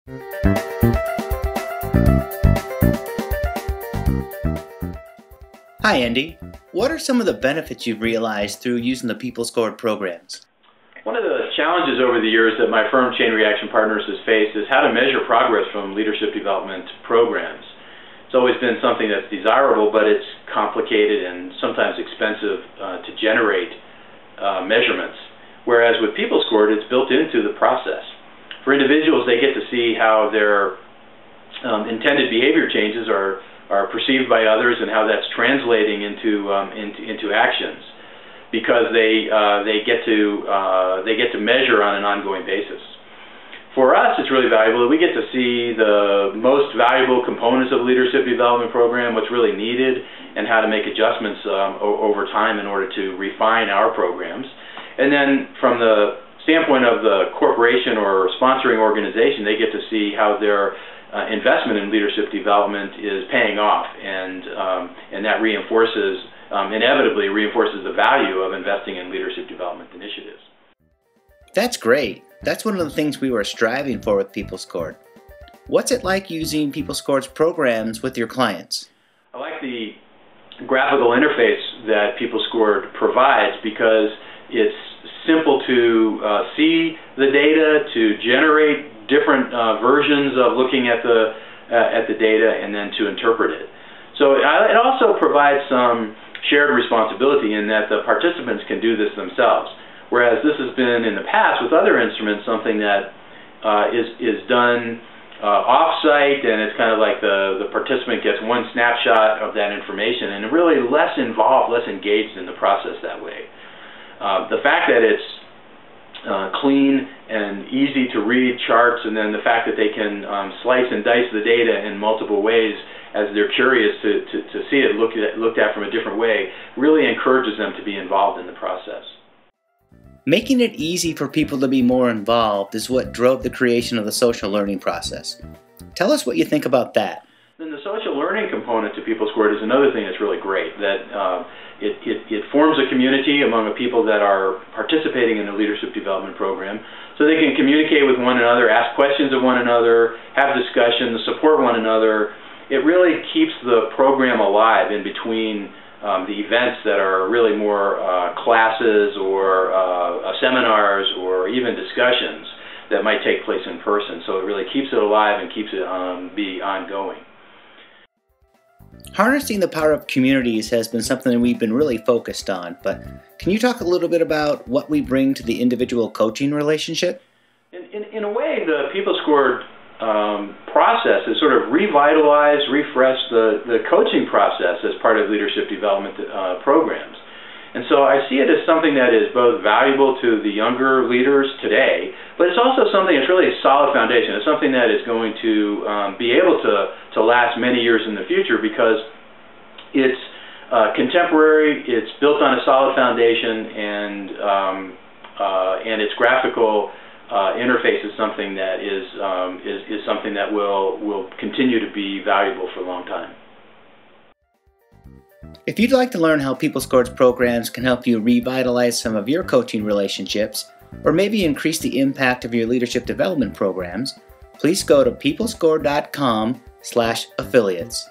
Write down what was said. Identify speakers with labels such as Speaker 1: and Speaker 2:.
Speaker 1: Hi, Andy. What are some of the benefits you've realized through using the People Scored programs?
Speaker 2: One of the challenges over the years that my firm, Chain Reaction Partners, has faced is how to measure progress from leadership development programs. It's always been something that's desirable, but it's complicated and sometimes expensive to generate measurements. Whereas with People Scored, it's built into the process. For individuals, they get to see how their intended behavior changes are perceived by others and how that's translating into actions, because they get to measure on an ongoing basis. For us, it's really valuable that we get to see the most valuable components of a leadership development program, what's really needed, and how to make adjustments over time in order to refine our programs. And then from the standpoint of the corporation or sponsoring organization, they get to see how their investment in leadership development is paying off, and that inevitably reinforces the value of investing in leadership development initiatives.
Speaker 1: That's great. That's one of the things we were striving for with People Scored. What's it like using People Scored's programs with your clients?
Speaker 2: I like the graphical interface that People Scored provides because it's simple to see the data, to generate different versions of looking at the data, and then to interpret it. So it also provides some shared responsibility in that the participants can do this themselves, whereas this has been in the past with other instruments something that is done off-site, and it's kind of like the participant gets one snapshot of that information and really less involved, less engaged in the process that way. The fact that it's clean and easy to read charts, and then the fact that they can slice and dice the data in multiple ways as they're curious to see it looked at from a different way, really encourages them to be involved in the process.
Speaker 1: Making it easy for people to be more involved is what drove the creation of the social learning process. Tell us what you think about that.
Speaker 2: Then the social learning component to People Scored is another thing that's really great, that it forms a community among the people that are participating in the leadership development program, so they can communicate with one another, ask questions of one another, have discussions, support one another. It really keeps the program alive in between the events that are really more classes or seminars or even discussions that might take place in person. So it really keeps it alive and keeps it be ongoing.
Speaker 1: Harnessing the power of communities has been something that we've been really focused on, but can you talk a little bit about what we bring to the individual coaching relationship?
Speaker 2: In a way, the People Scored process has sort of revitalized, refreshed the coaching process as part of leadership development programs. And so I see it as something that is both valuable to the younger leaders today, but it's also something that's really a solid foundation. It's something that is going to be able to last many years in the future because it's contemporary, it's built on a solid foundation, and its graphical interface is something that is something that will continue to be valuable for a long time.
Speaker 1: If you'd like to learn how People Scored's programs can help you revitalize some of your coaching relationships, or maybe increase the impact of your leadership development programs, please go to peoplescored.com/affiliates.